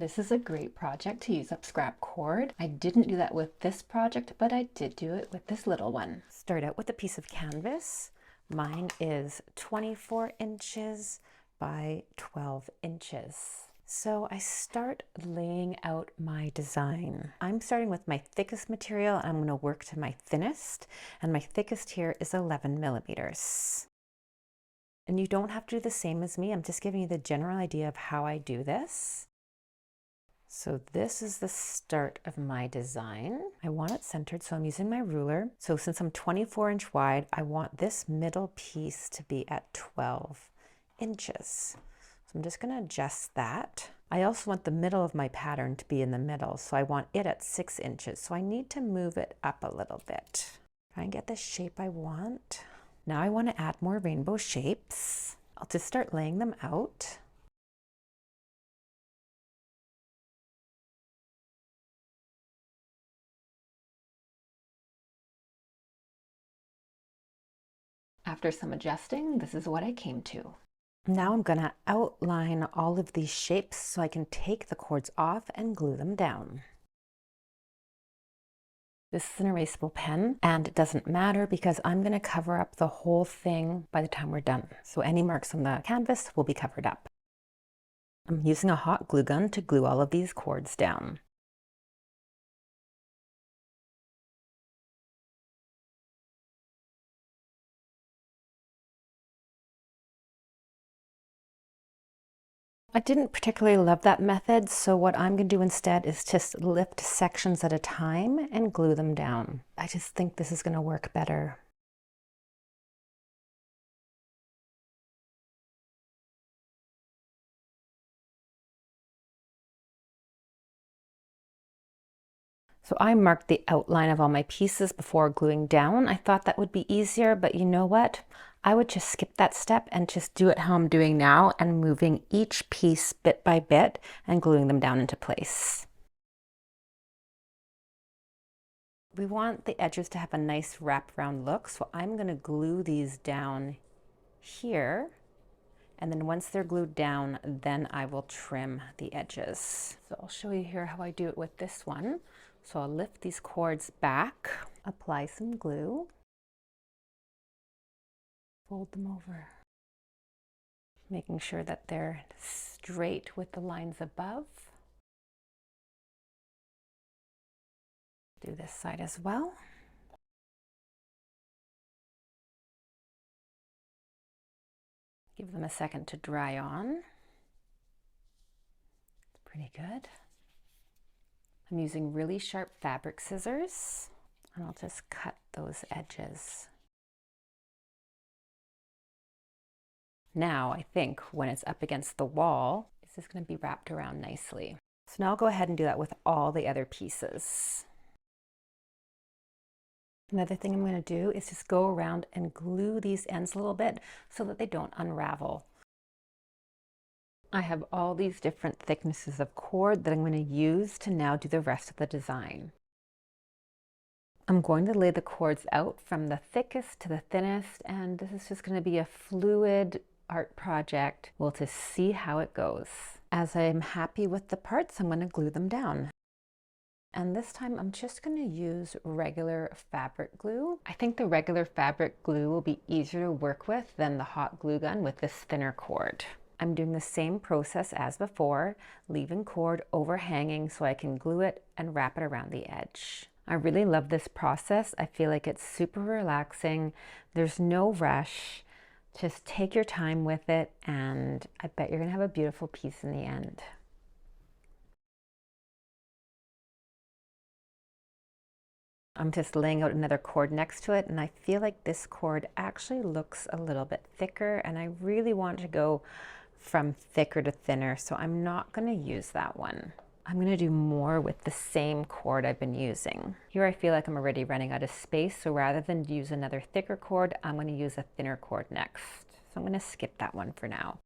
This is a great project to use up scrap cord. I didn't do that with this project, but I did do it with this little one. Start out with a piece of canvas. Mine is 24 inches by 12 inches. So I start laying out my design. I'm starting with my thickest material and I'm going to work to my thinnest, and my thickest here is 11 millimeters. And you don't have to do the same as me. I'm just giving you the general idea of how I do this. So this is the start of my design. I want it centered, so I'm using my ruler. So since I'm 24-inch wide, I want this middle piece to be at 12 inches. So I'm just going to adjust that. I also want the middle of my pattern to be in the middle, so I want it at 6 inches. So I need to move it up a little bit. Try and get the shape I want. Now I want to add more rainbow shapes. I'll just start laying them out. After some adjusting, this is what I came to. Now I'm going to outline all of these shapes so I can take the cords off and glue them down. This is an erasable pen, and it doesn't matter because I'm going to cover up the whole thing by the time we're done. So any marks on the canvas will be covered up. I'm using a hot glue gun to glue all of these cords down. I didn't particularly love that method, so what I'm going to do instead is just lift sections at a time and glue them down. I just think this is going to work better. So I marked the outline of all my pieces before gluing down. I thought that would be easier, but you know what? I would just skip that step and just do it how I'm doing now and moving each piece bit by bit and gluing them down into place. We want the edges to have a nice wraparound look, so I'm going to glue these down here. And then once they're glued down, then I will trim the edges. So I'll show you here how I do it with this one. So I'll lift these cords back, apply some glue, fold them over, making sure that they're straight with the lines above. Do this side as well. Give them a second to dry on. It's pretty good. I'm using really sharp fabric scissors, and I'll just cut those edges. Now I think when it's up against the wall, it's just going to be wrapped around nicely. So now I'll go ahead and do that with all the other pieces. Another thing I'm going to do is just go around and glue these ends a little bit so that they don't unravel. I have all these different thicknesses of cord that I'm going to use to now do the rest of the design. I'm going to lay the cords out from the thickest to the thinnest, and this is just going to be a fluid art project. We'll just see how it goes. As I'm happy with the parts, I'm going to glue them down. And this time I'm just going to use regular fabric glue. I think the regular fabric glue will be easier to work with than the hot glue gun with this thinner cord. I'm doing the same process as before, leaving cord overhanging so I can glue it and wrap it around the edge. I really love this process. I feel like it's super relaxing. There's no rush. Just take your time with it, and I bet you're gonna have a beautiful piece in the end. I'm just laying out another cord next to it, and I feel like this cord actually looks a little bit thicker, and I really want to go from thicker to thinner, so I'm not going to use that one. I'm going to do more with the same cord I've been using. Here I feel like I'm already running out of space, so rather than use another thicker cord, I'm going to use a thinner cord next. So I'm going to skip that one for now.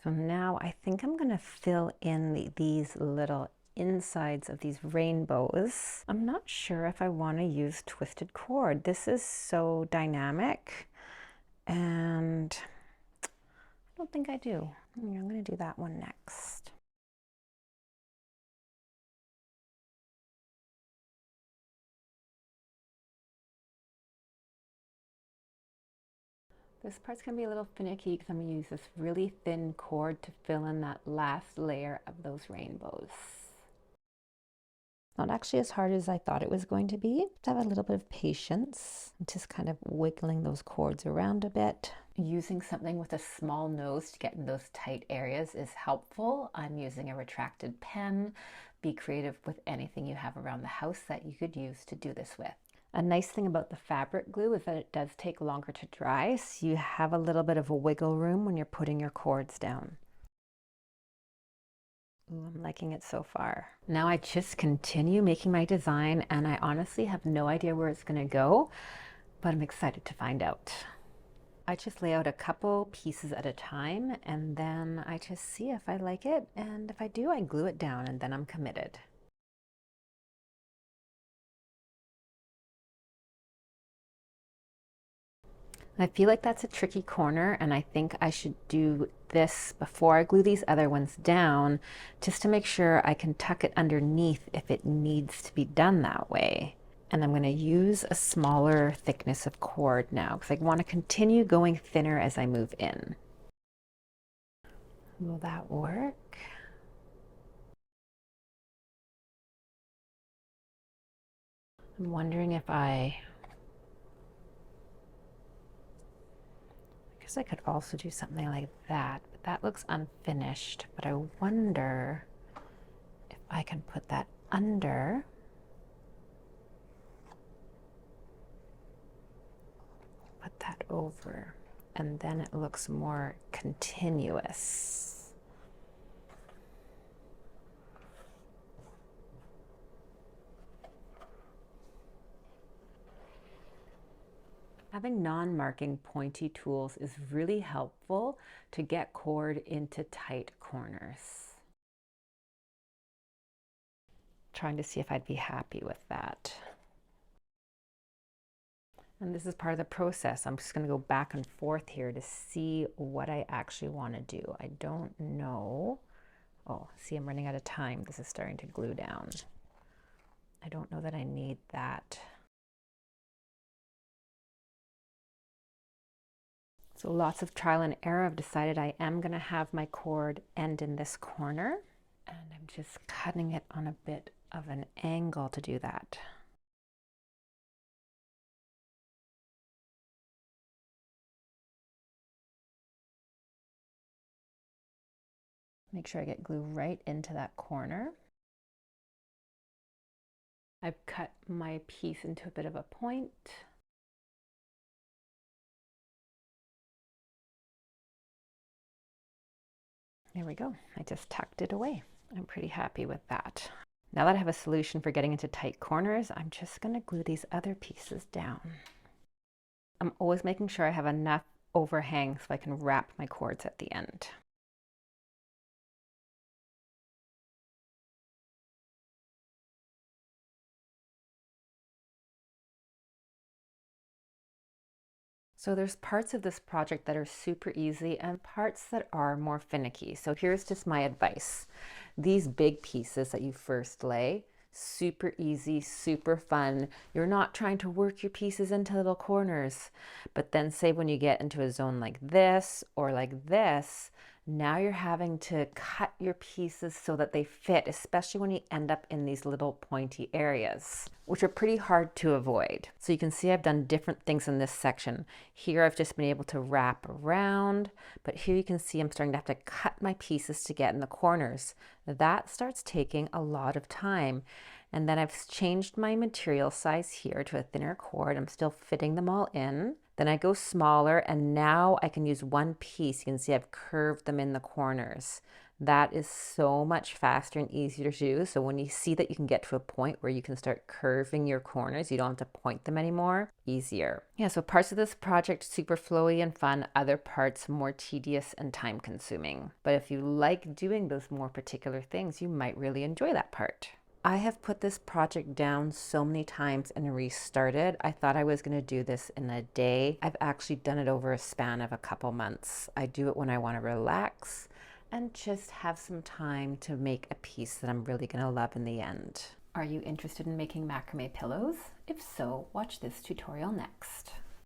So now I think I'm going to fill in these little insides of these rainbows. I'm not sure if I want to use twisted cord. This is so dynamic, and I don't think I do. I'm going to do that one next. This part's going to be a little finicky because I'm going to use this really thin cord to fill in that last layer of those rainbows. Not actually as hard as I thought it was going to be. Just have a little bit of patience. I'm just kind of wiggling those cords around a bit. Using something with a small nose to get in those tight areas is helpful. I'm using a retracted pen. Be creative with anything you have around the house that you could use to do this with. A nice thing about the fabric glue is that it does take longer to dry, so you have a little bit of a wiggle room when you're putting your cords down. Ooh, I'm liking it so far. Now I just continue making my design, and I honestly have no idea where it's going to go, but I'm excited to find out. I just lay out a couple pieces at a time, and then I just see if I like it, and if I do, I glue it down, and then I'm committed. I feel like that's a tricky corner, and I think I should do this before I glue these other ones down, just to make sure I can tuck it underneath if it needs to be done that way. And I'm going to use a smaller thickness of cord now because I want to continue going thinner as I move in. Will that work? I'm wondering if I guess I could also do something like that, but that looks unfinished. But I wonder if I can put that under. Put that over, and then it looks more continuous. Having non-marking pointy tools is really helpful to get cord into tight corners. Trying to see if I'd be happy with that. And this is part of the process. I'm just going to go back and forth here to see what I actually want to do. I don't know. Oh, see, I'm running out of time. This is starting to glue down. I don't know that I need that. So lots of trial and error. I've decided I am going to have my cord end in this corner, and I'm just cutting it on a bit of an angle to do that. Make sure I get glue right into that corner. I've cut my piece into a bit of a point. There we go. I just tucked it away. I'm pretty happy with that. Now that I have a solution for getting into tight corners, I'm just going to glue these other pieces down. I'm always making sure I have enough overhang so I can wrap my cords at the end. So there's parts of this project that are super easy and parts that are more finicky. So here's just my advice. These big pieces that you first lay, super easy, super fun. You're not trying to work your pieces into little corners. But then say when you get into a zone like this or like this, now you're having to cut your pieces so that they fit, especially when you end up in these little pointy areas, which are pretty hard to avoid. So you can see I've done different things in this section. Here I've just been able to wrap around, but here you can see I'm starting to have to cut my pieces to get in the corners. That starts taking a lot of time. And then I've changed my material size here to a thinner cord. I'm still fitting them all in. Then I go smaller, and now I can use one piece. You can see I've curved them in the corners. That is so much faster and easier to do. So when you see that you can get to a point where you can start curving your corners, you don't have to point them anymore, easier. Yeah, so parts of this project super flowy and fun, other parts more tedious and time consuming. But if you like doing those more particular things, you might really enjoy that part. I have put this project down so many times and restarted. I thought I was going to do this in a day. I've actually done it over a span of a couple months. I do it when I want to relax and just have some time to make a piece that I'm really going to love in the end. Are you interested in making macrame pillows? If so, watch this tutorial next.